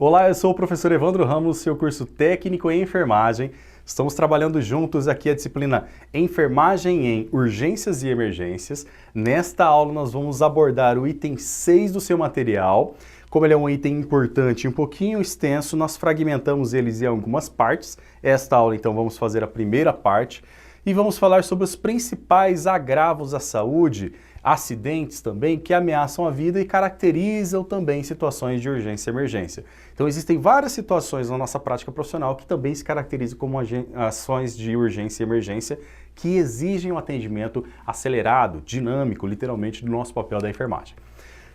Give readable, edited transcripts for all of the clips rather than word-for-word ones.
Olá, eu sou o professor Evandro Ramos, seu curso técnico em enfermagem. Estamos trabalhando juntos aqui a disciplina Enfermagem em Urgências e Emergências. Nesta aula nós vamos abordar o item 6 do seu material. Como ele é um item importante e um pouquinho extenso, nós fragmentamos eles em algumas partes. Esta aula, então, vamos fazer a primeira parte e vamos falar sobre os principais agravos à saúde, acidentes também que ameaçam a vida e caracterizam também situações de urgência e emergência. Então existem várias situações na nossa prática profissional que também se caracterizam como ações de urgência e emergência que exigem um atendimento acelerado, dinâmico, literalmente, do nosso papel da enfermagem.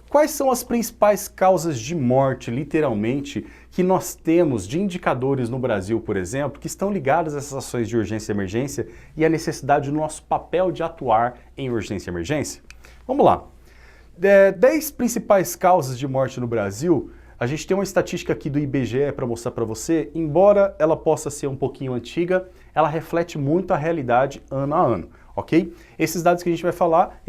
Quais são as principais causas de morte, literalmente, que nós temos de indicadores no Brasil, por exemplo, que estão ligados a essas ações de urgência e emergência e a necessidade do nosso papel de atuar em urgência e emergência? Vamos lá. 10 principais causas de morte no Brasil. A gente tem uma estatística aqui do IBGE para mostrar para você. Embora ela possa ser um pouquinho antiga, ela reflete muito a realidade ano a ano, ok? Esses dados que a gente vai falar,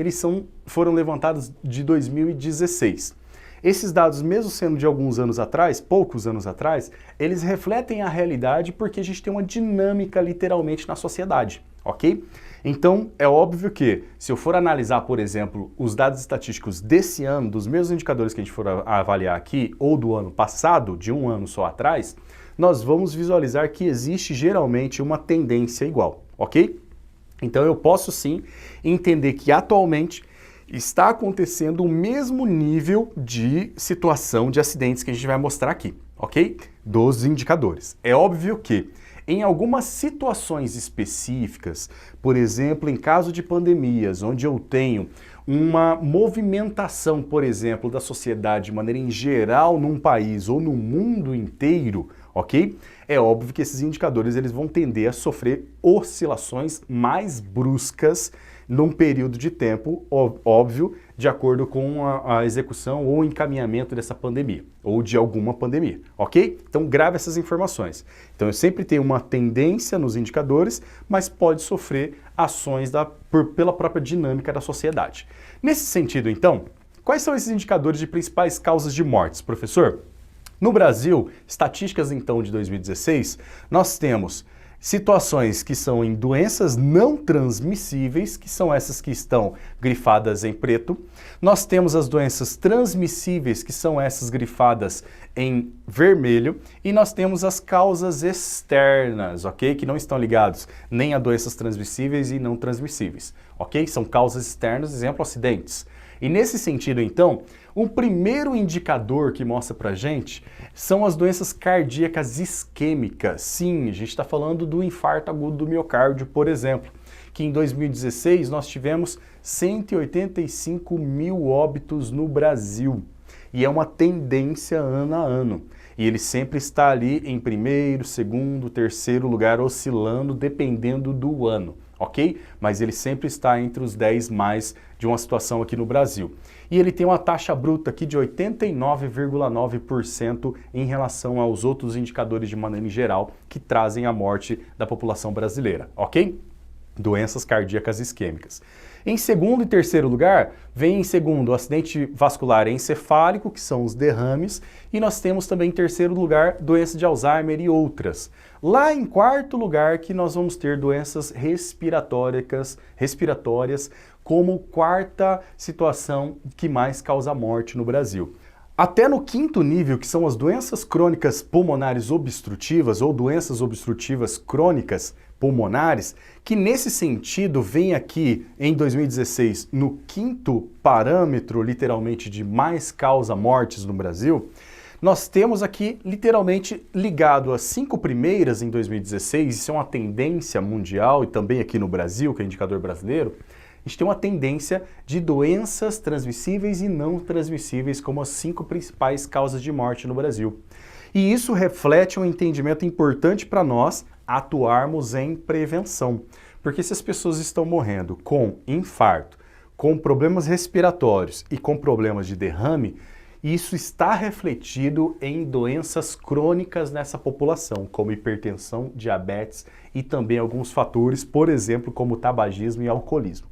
foram levantados de 2016. Esses dados, mesmo sendo de alguns anos atrás, poucos anos atrás, eles refletem a realidade porque a gente tem uma dinâmica literalmente na sociedade, ok? Então, é óbvio que, se eu for analisar, por exemplo, os dados estatísticos desse ano, dos mesmos indicadores que a gente for avaliar aqui, ou do ano passado, de um ano só atrás, nós vamos visualizar que existe geralmente uma tendência igual, ok? Então, eu posso sim entender que atualmente está acontecendo o mesmo nível de situação de acidentes que a gente vai mostrar aqui, ok? Dos indicadores. É óbvio que em algumas situações específicas, por exemplo, em caso de pandemias, onde eu tenho uma movimentação, por exemplo, da sociedade de maneira em geral num país ou no mundo inteiro, ok? É óbvio que esses indicadores eles vão tender a sofrer oscilações mais bruscas num período de tempo, óbvio, de acordo com a execução ou encaminhamento dessa pandemia, ou de alguma pandemia, ok? Então grave essas informações. Então eu sempre tenho uma tendência nos indicadores, mas pode sofrer ações pela própria dinâmica da sociedade. Nesse sentido, então, quais são esses indicadores de principais causas de mortes, professor? No Brasil, estatísticas então de 2016, nós temos situações que são em doenças não transmissíveis, que são essas que estão grifadas em preto. Nós temos as doenças transmissíveis, que são essas grifadas em vermelho. E nós temos as causas externas, ok? Que não estão ligados nem a doenças transmissíveis e não transmissíveis, ok? São causas externas, exemplo, acidentes. E nesse sentido, então, o primeiro indicador que mostra pra gente são as doenças cardíacas isquêmicas. Sim, a gente está falando do infarto agudo do miocárdio, por exemplo, que em 2016 nós tivemos 185 mil óbitos no Brasil. E é uma tendência ano a ano. E ele sempre está ali em primeiro, segundo, terceiro lugar, oscilando dependendo do ano, ok? Mas ele sempre está entre os 10 mais de uma situação aqui no Brasil. E ele tem uma taxa bruta aqui de 89,9% em relação aos outros indicadores de maneira em geral que trazem a morte da população brasileira, ok? Doenças cardíacas isquêmicas. Em segundo e terceiro lugar, vem em segundo o acidente vascular encefálico, que são os derrames, e nós temos também em terceiro lugar doença de Alzheimer e outras. Lá em quarto lugar que nós vamos ter doenças respiratórias como quarta situação que mais causa morte no Brasil. Até no quinto nível, que são as doenças crônicas pulmonares obstrutivas ou doenças obstrutivas crônicas pulmonares, que nesse sentido vem aqui em 2016 no quinto parâmetro, literalmente, de mais causa mortes no Brasil, nós temos aqui literalmente ligado às 5 primeiras em 2016, isso é uma tendência mundial e também aqui no Brasil, que é indicador brasileiro, a gente tem uma tendência de doenças transmissíveis e não transmissíveis como as 5 principais causas de morte no Brasil. E isso reflete um entendimento importante para nós atuarmos em prevenção. Porque se as pessoas estão morrendo com infarto, com problemas respiratórios e com problemas de derrame, isso está refletido em doenças crônicas nessa população, como hipertensão, diabetes e também alguns fatores, por exemplo, como tabagismo e alcoolismo,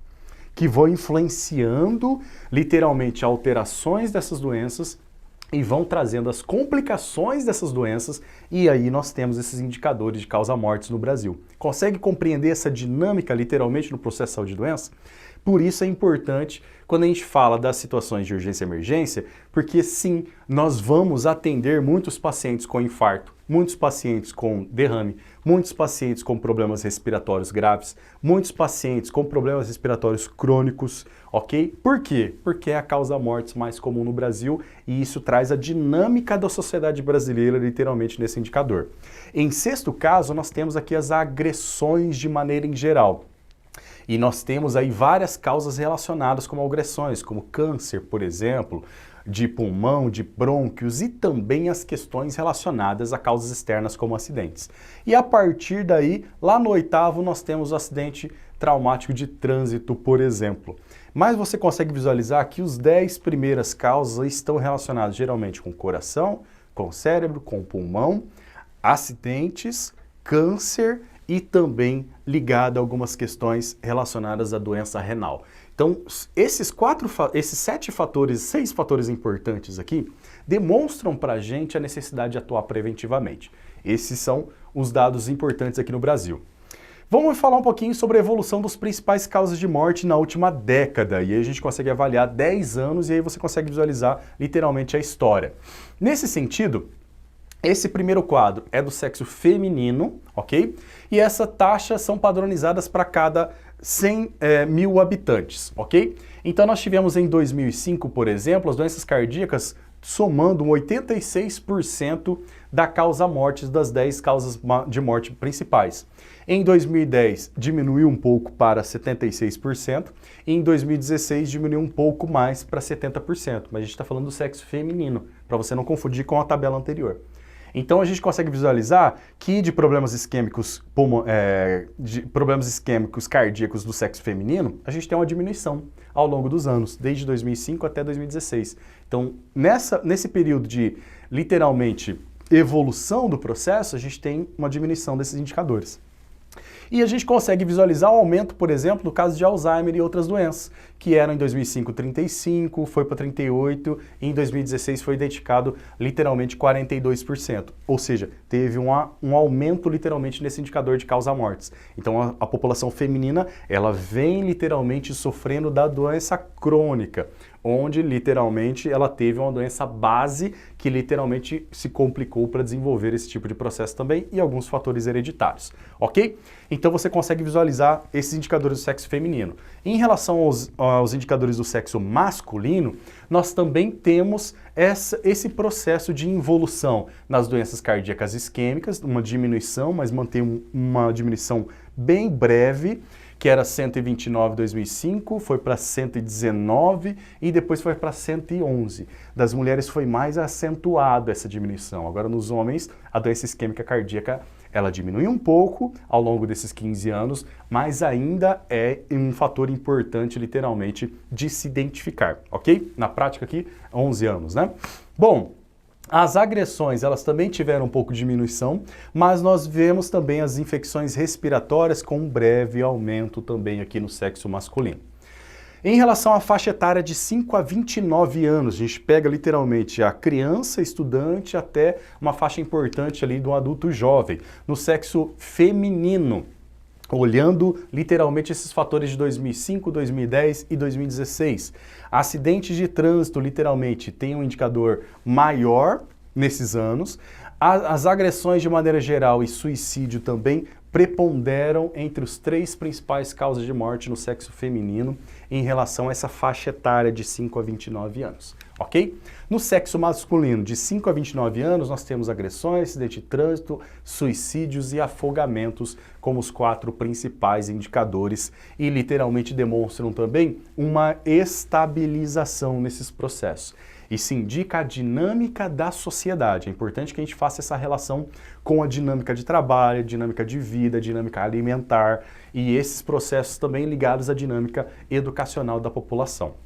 que vão influenciando literalmente alterações dessas doenças e vão trazendo as complicações dessas doenças, e aí nós temos esses indicadores de causa-mortes no Brasil. Consegue compreender essa dinâmica literalmente no processo de saúde e doença? Por isso é importante quando a gente fala das situações de urgência e emergência, porque sim, nós vamos atender muitos pacientes com infarto, muitos pacientes com derrame, muitos pacientes com problemas respiratórios graves, muitos pacientes com problemas respiratórios crônicos, ok? Por quê? Porque é a causa-mortes mais comum no Brasil e isso traz a dinâmica da sociedade brasileira literalmente nesse indicador. Em sexto caso, nós temos aqui as agressões de maneira em geral. E nós temos aí várias causas relacionadas com agressões, como câncer, por exemplo, de pulmão, de brônquios e também as questões relacionadas a causas externas como acidentes. E a partir daí, lá no oitavo, nós temos o acidente traumático de trânsito, por exemplo. Mas você consegue visualizar que os 10 primeiras causas estão relacionadas geralmente com o coração, com o cérebro, com o pulmão, acidentes, câncer e também ligado a algumas questões relacionadas à doença renal. Então, esses 6 fatores importantes aqui, demonstram para a gente a necessidade de atuar preventivamente. Esses são os dados importantes aqui no Brasil. Vamos falar um pouquinho sobre a evolução dos principais causas de morte na última década. E aí a gente consegue avaliar 10 anos e aí você consegue visualizar literalmente a história. Nesse sentido, esse primeiro quadro é do sexo feminino, ok? E essa taxa são padronizadas para cada 100 mil habitantes, ok? Então nós tivemos em 2005, por exemplo, as doenças cardíacas somando 86% da causa-mortes das 10 causas de morte principais. Em 2010 diminuiu um pouco para 76% e em 2016 diminuiu um pouco mais para 70%, mas a gente está falando do sexo feminino, para você não confundir com a tabela anterior. Então a gente consegue visualizar que de problemas isquêmicos cardíacos do sexo feminino, a gente tem uma diminuição ao longo dos anos, desde 2005 até 2016. Então nesse período de literalmente evolução do processo, a gente tem uma diminuição desses indicadores. E a gente consegue visualizar o aumento, por exemplo, do caso de Alzheimer e outras doenças, que eram em 2005 35, foi para 38 e em 2016 foi identificado literalmente 42%. Ou seja, teve um aumento literalmente nesse indicador de causa-mortes. Então a população feminina, ela vem literalmente sofrendo da doença crônica, onde literalmente ela teve uma doença base que literalmente se complicou para desenvolver esse tipo de processo também e alguns fatores hereditários, ok? Então você consegue visualizar esses indicadores do sexo feminino. Em relação aos indicadores do sexo masculino, nós também temos esse processo de involução nas doenças cardíacas isquêmicas, uma diminuição, mas mantém uma diminuição bem breve, que era 129 em 2005, foi para 119 e depois foi para 111. Das mulheres foi mais acentuado essa diminuição. Agora nos homens, a doença isquêmica cardíaca, ela diminui um pouco ao longo desses 15 anos, mas ainda é um fator importante, literalmente, de se identificar, ok? Na prática aqui, 11 anos, né? Bom, as agressões, elas também tiveram um pouco de diminuição, mas nós vemos também as infecções respiratórias com um breve aumento também aqui no sexo masculino. Em relação à faixa etária de 5 a 29 anos, a gente pega literalmente a criança, estudante, até uma faixa importante ali do adulto jovem. No sexo feminino, olhando literalmente esses fatores de 2005, 2010 e 2016. Acidentes de trânsito, literalmente, tem um indicador maior nesses anos. As agressões de maneira geral e suicídio também preponderam entre os 3 principais causas de morte no sexo feminino em relação a essa faixa etária de 5 a 29 anos, ok? No sexo masculino, de 5 a 29 anos, nós temos agressões, acidente de trânsito, suicídios e afogamentos como os 4 principais indicadores e literalmente demonstram também uma estabilização nesses processos. Isso indica a dinâmica da sociedade. É importante que a gente faça essa relação com a dinâmica de trabalho, dinâmica de vida, dinâmica alimentar e esses processos também ligados à dinâmica educacional da população.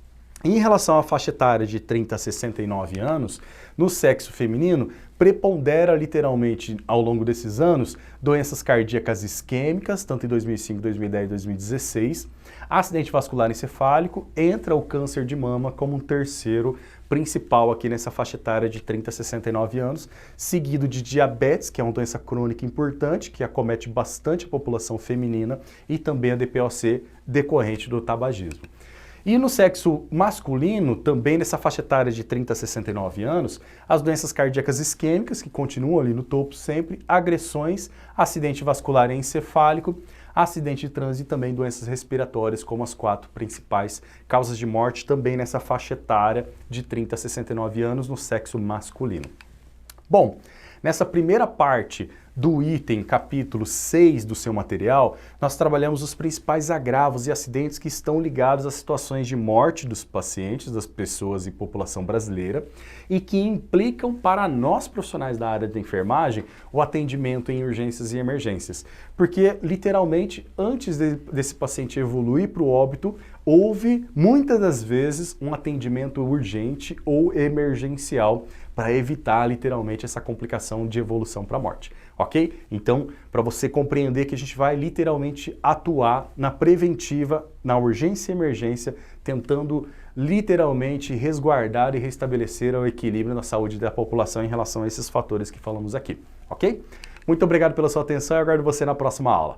Em relação à faixa etária de 30 a 69 anos, No sexo feminino, prepondera literalmente ao longo desses anos doenças cardíacas isquêmicas, tanto em 2005, 2010 e 2016. Acidente vascular encefálico, entra o câncer de mama como um terceiro principal aqui nessa faixa etária de 30 a 69 anos, seguido de diabetes, que é uma doença crônica importante, que acomete bastante a população feminina, e também a DPOC decorrente do tabagismo. E no sexo masculino, também nessa faixa etária de 30 a 69 anos, as doenças cardíacas isquêmicas, que continuam ali no topo sempre, agressões, acidente vascular encefálico, acidente de trânsito e também doenças respiratórias, como as 4 principais causas de morte, também nessa faixa etária de 30 a 69 anos no sexo masculino. Bom, nessa primeira parte do item capítulo 6 do seu material, nós trabalhamos os principais agravos e acidentes que estão ligados às situações de morte dos pacientes, das pessoas e população brasileira, e que implicam para nós profissionais da área de enfermagem o atendimento em urgências e emergências. Porque, literalmente, antes desse paciente evoluir para o óbito, houve, muitas das vezes, um atendimento urgente ou emergencial para evitar, literalmente, essa complicação de evolução para a morte. Ok? Então, para você compreender que a gente vai literalmente atuar na preventiva, na urgência e emergência, tentando literalmente resguardar e restabelecer o equilíbrio na saúde da população em relação a esses fatores que falamos aqui. Ok? Muito obrigado pela sua atenção e aguardo você na próxima aula.